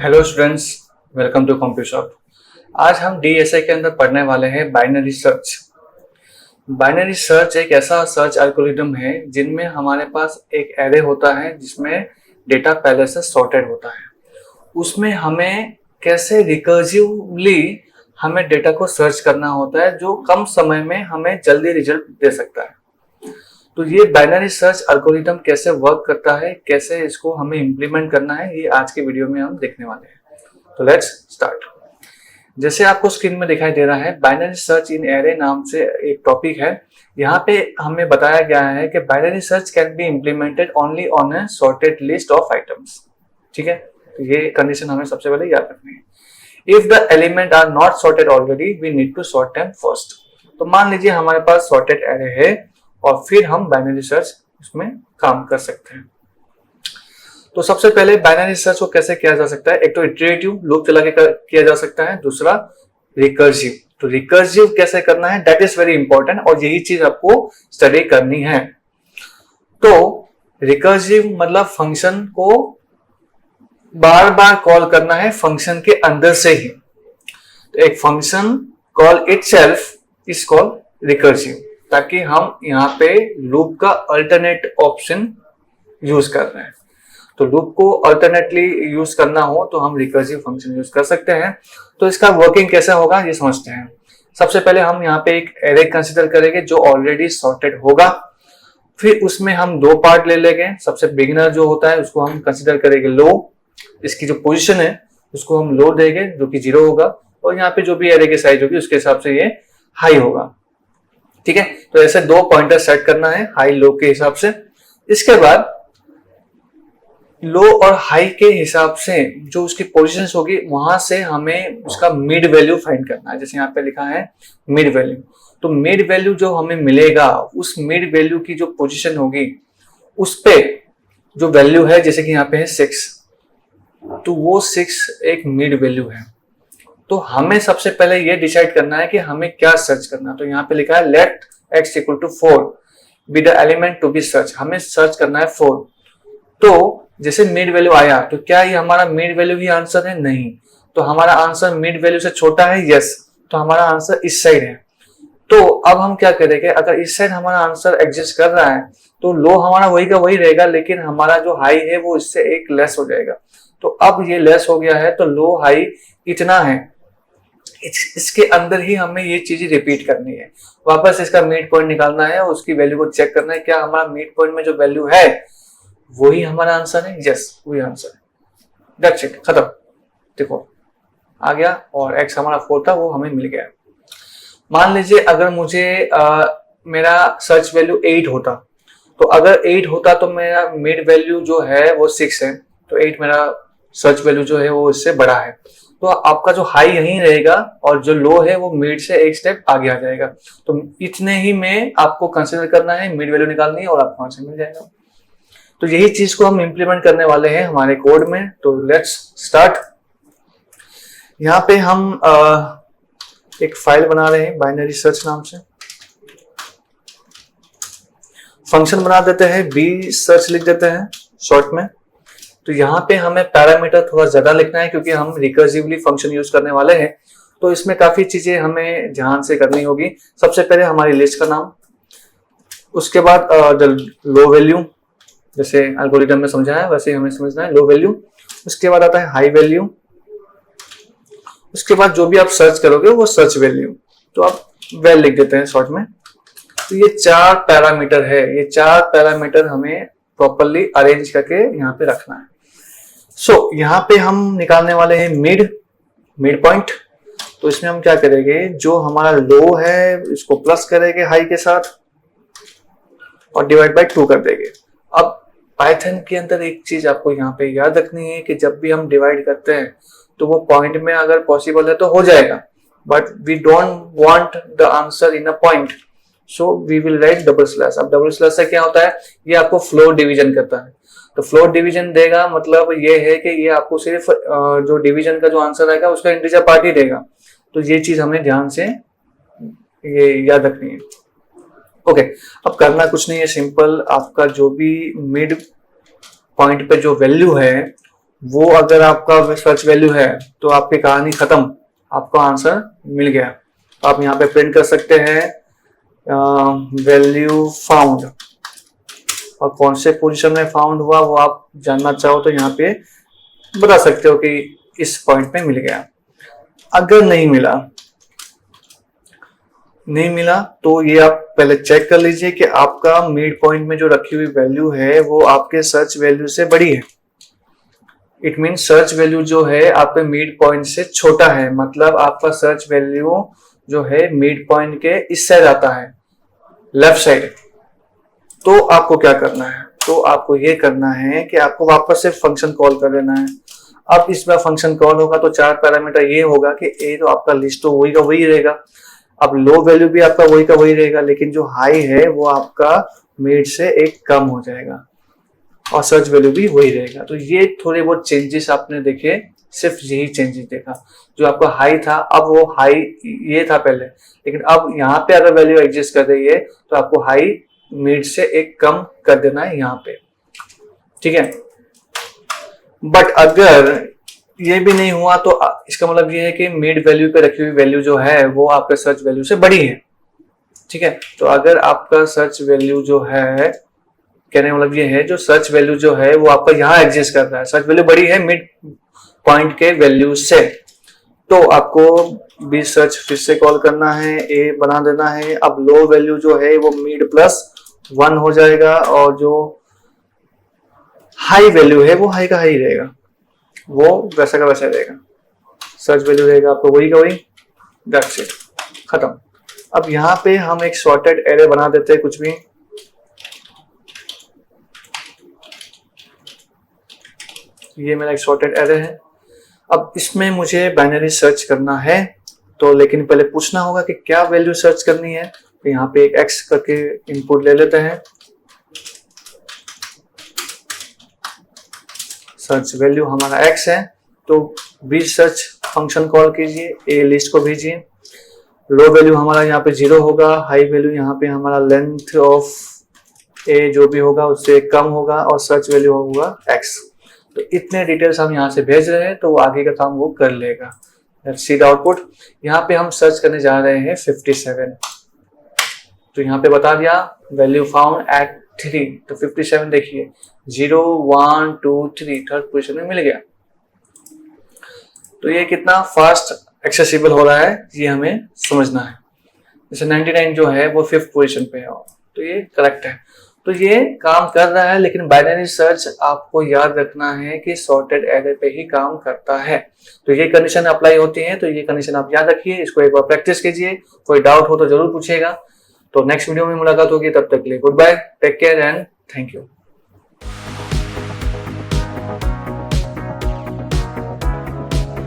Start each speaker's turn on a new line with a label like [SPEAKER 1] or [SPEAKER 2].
[SPEAKER 1] Hello students, welcome to computer shop. आज हम DSA के अंदर पढ़ने वाले हैं बाइनरी सर्च। बाइनरी सर्च एक ऐसा सर्च एल्गोरिदम है जिनमें हमारे पास एक एरे होता है जिसमें डेटा पहले से सॉर्टेड होता है। उसमें हमें कैसे रिकर्सिवली हमें डेटा को सर्च करना होता है जो कम समय में हमें जल्दी रिजल्ट दे सकता है। तो ये बाइनरी सर्च एल्गोरिदम कैसे वर्क करता है, कैसे इसको हमें इम्प्लीमेंट करना है, ये आज के वीडियो में हम देखने वाले हैं। तो लेट्स स्टार्ट। जैसे आपको स्क्रीन में दिखाई दे रहा है, बाइनरी सर्च इन एरे नाम से एक टॉपिक है। यहाँ पे हमें बताया गया है कि binary search can be implemented only on A sorted list of items. ठीक है, तो ये कंडीशन हमें सबसे पहले याद रखनी है। If the element are not sorted already, we need to sort them first. तो मान लीजिए हमारे पास सॉर्टेड एरे है और फिर हम बाइनरी सर्च उसमें काम कर सकते हैं। तो सबसे पहले बाइनरी सर्च को कैसे किया जा सकता है, एक तो इटरेटिव लूप चला के किया जा सकता है, दूसरा रिकर्सिव। तो रिकर्सिव कैसे करना है, दैट इज वेरी इंपॉर्टेंट और यही चीज आपको स्टडी करनी है। तो रिकर्सिव मतलब फंक्शन को बार बार कॉल करना है फंक्शन के अंदर से ही। तो एक function call itself is called recursive, ताकि हम यहाँ पे लूप का अल्टरनेट ऑप्शन यूज कर रहे हैं। तो लूप को अल्टरनेटली यूज करना हो तो हम रिकर्सिव फंक्शन यूज कर सकते हैं। तो इसका वर्किंग कैसा होगा ये समझते हैं। सबसे पहले हम यहाँ पे एक एरे कंसीडर करेंगे जो ऑलरेडी सॉर्टेड होगा। फिर उसमें हम दो पार्ट ले लेंगे। सबसे बिगिनर जो होता है उसको हम कंसीडर करेंगे लो, इसकी जो पोजीशन है उसको हम लो देंगे जो कि 0 होगा, और यहाँ पे जो भी एरे की साइज होगी उसके हिसाब से ये हाई होगा। ठीक है, तो ऐसे दो पॉइंटर सेट करना है हाई लो के हिसाब से। इसके बाद लो और हाई के हिसाब से जो उसकी पोजीशंस होगी वहां से हमें उसका मिड वैल्यू फाइंड करना है। जैसे यहाँ पे लिखा है मिड वैल्यू, तो मिड वैल्यू जो हमें मिलेगा उस मिड वैल्यू की जो पोजीशन होगी उस पे जो वैल्यू है, जैसे कि यहाँ पे है 6, तो वो 6 एक मिड वैल्यू है। तो हमें सबसे पहले ये डिसाइड करना है कि हमें क्या सर्च करना है। तो यहाँ पे लिखा है let x equal to 4 be the element to be search. हमें सर्च करना है 4। तो जैसे मिड वैल्यू आया तो क्या ये हमारा मिड वैल्यू ही आंसर है? नहीं। तो हमारा आंसर मिड वैल्यू से छोटा है? यस। तो हमारा आंसर इस साइड है। तो अब हम क्या करेंगे, अगर इस साइड हमारा आंसर एग्जिस्ट कर रहा है तो लो हमारा वही का वही रहेगा, लेकिन हमारा जो हाई है वो इससे एक लेस हो जाएगा। तो अब ये लेस हो गया है तो लो हाई इतना है, इसके अंदर ही हमें ये चीज रिपीट करनी है। वापस इसका मिड पॉइंट निकालना है और उसकी वैल्यू को चेक करना है क्या हमारा मिड पॉइंट में जो वैल्यू है वही हमारा आंसर है? यस, वही आंसर है। दैट्स इट, खत्म। देखो आ गया, और x हमारा 4 था वो हमें मिल गया। मान लीजिए अगर मुझे मेरा सर्च वैल्यू 8 होता, तो अगर 8 होता तो मेरा मिड वैल्यू जो है वो 6 है, तो 8 मेरा सर्च वैल्यू जो है वो इससे बड़ा है। तो आपका जो हाई यहीं रहेगा और जो लो है वो मिड से एक स्टेप आगे आ जाएगा। तो इतने ही में आपको कंसीडर करना है, मिड वैल्यू निकालनी है और आपको आंसर मिल जाएगा। तो यही चीज को हम इंप्लीमेंट करने वाले हैं हमारे कोड में। तो लेट्स स्टार्ट। यहाँ पे हम एक फाइल बना रहे हैं बाइनरी सर्च नाम से। फंक्शन बना देते हैं, बी सर्च लिख देते हैं शॉर्ट में। तो यहाँ पे हमें पैरामीटर थोड़ा ज्यादा लिखना है क्योंकि हम रिकर्सिवली फंक्शन यूज करने वाले हैं। तो इसमें काफी चीजें हमें ध्यान से करनी होगी। सबसे पहले हमारी लिस्ट का नाम, उसके बाद लो वैल्यू, जैसे एल्गोरिथम में समझाया वैसे हमें समझना है लो वैल्यू। उसके बाद आता है हाई वैल्यू। उसके बाद जो भी आप सर्च करोगे वो सर्च वैल्यू, तो आप वैल लिख देते हैं शॉर्ट में। तो ये 4 पैरामीटर है, ये 4 पैरामीटर हमें प्रॉपर्ली अरेंज करके यहाँ पे रखना है। सो यहाँ पे हम निकालने वाले हैं मिड पॉइंट। तो इसमें हम क्या करेंगे, जो हमारा लो है इसको प्लस करेंगे हाई के साथ और डिवाइड बाय 2 कर देंगे। अब पाइथन के अंदर एक चीज आपको यहाँ पे याद रखनी है कि जब भी हम डिवाइड करते हैं तो वो पॉइंट में अगर पॉसिबल है तो हो जाएगा, but we don't want the answer in a point, so we will write double slash. अब डबल स्लैश से क्या होता है, ये आपको फ्लोर डिवीजन करता है। तो फ्लोर डिवीजन देगा मतलब ये है कि ये आपको सिर्फ जो डिवीजन का जो आंसर आएगा उसका इंटीजर पार्ट ही देगा। तो ये चीज हमें ध्यान से ये याद रखनी है। ओके, अब करना कुछ नहीं है, सिंपल आपका जो भी मिड पॉइंट पे जो वैल्यू है वो अगर आपका सर्च वैल्यू है तो आपकी कहानी खत्म, आपका आंसर मिल गया। आप यहाँ पे प्रिंट कर सकते हैं वैल्यू फाउंड, और कौन से पोजीशन में फाउंड हुआ वो आप जानना चाहो तो यहाँ पे बता सकते हो कि इस पॉइंट पे मिल गया। अगर नहीं मिला तो ये आप पहले चेक कर लीजिए कि आपका मिड पॉइंट में जो रखी हुई वैल्यू है वो आपके सर्च वैल्यू से बड़ी है। इट मीन सर्च वैल्यू जो है आपके मिड पॉइंट से छोटा है, मतलब आपका सर्च वैल्यू जो है मिड पॉइंट के इस साइड आता है, लेफ्ट साइड। तो आपको क्या करना है, तो आपको ये करना है कि आपको वापस से फंक्शन कॉल कर देना है। अब इस बार फंक्शन कॉल होगा तो चार पैरामीटर ये होगा कि ए तो आपका लिस्ट तो वही का वही रहेगा, अब लो वैल्यू भी आपका वही का वही रहेगा, लेकिन जो हाई है वो आपका मिड से एक कम हो जाएगा, और सर्च वैल्यू भी वही रहेगा। तो ये थोड़े बहुत चेंजेस आपने देखे, सिर्फ यही चेंजेस देखा। जो आपका हाई था अब वो हाई ये था पहले, लेकिन अब यहाँ पे अगर वैल्यू एडजस्ट कर रही है तो आपको हाई मिड से एक कम कर देना है यहाँ पे, ठीक है। बट अगर ये भी नहीं हुआ तो इसका मतलब ये है कि मिड वैल्यू पे रखी हुई वैल्यू जो है वो आपके सर्च वैल्यू से बड़ी है, ठीक है। तो अगर आपका सर्च वैल्यू जो है, कहने का मतलब ये है जो सर्च वैल्यू जो है वो आपका यहाँ एडजस्ट कर रहा है, सर्च वैल्यू बड़ी है मिड पॉइंट के वैल्यू से, तो आपको बी सर्च फिर से कॉल करना है, ए बना देना है। अब लो वैल्यू जो है वो मिड प्लस 1 हो जाएगा, और जो हाई वैल्यू है वो हाई का हाई रहेगा, वो वैसा का वैसा रहेगा, सर्च वैल्यू रहेगा आपको वही का वही, दैट्स इट, खत्म। अब यहाँ पे हम एक सॉर्टेड एरे बना देते हैं कुछ भी, ये मेरा एक सॉर्टेड एरे है। अब इसमें मुझे बाइनरी सर्च करना है, तो लेकिन पहले पूछना होगा कि क्या वैल्यू सर्च करनी है। तो यहाँ पे एक x करके इनपुट ले लेते हैं, सर्च वैल्यू हमारा x है, तो बी सर्च फंक्शन कॉल कीजिए, ए लिस्ट को भेजिए। लो वैल्यू हमारा यहाँ पे 0 होगा, हाई वैल्यू यहाँ पे हमारा लेंथ ऑफ ए जो भी होगा उससे कम होगा, और सर्च वैल्यू होगा x। तो इतने डिटेल्स हम यहाँ से भेज रहे हैं तो वो आगे का काम वो कर लेगा। Let's see the output. यहाँ पे हम सर्च करने जा रहे हैं 57, तो यहाँ पे बता दिया वैल्यू फाउंड एट 3, तो 57 देखिए 0 1 2 3 थर्ड पोजीशन में मिल गया। तो ये कितना फास्ट एक्सेसिबल हो रहा है ये हमें समझना है। जैसे 99 जो है वो 5th पोजीशन पे है, तो ये करेक्ट है, तो ये काम कर रहा है। लेकिन बाइनरी सर्च आपको याद रखना है कि सॉर्टेड एरे पे ही काम करता है, तो ये कंडीशन अप्लाई होती है, तो ये कंडीशन आप याद रखिए, इसको एक बार प्रैक्टिस कीजिए, कोई डाउट हो तो जरूर पूछिएगा। तो नेक्स्ट वीडियो में मुलाकात होगी, तब तक के लिए goodbye, take care and thank you.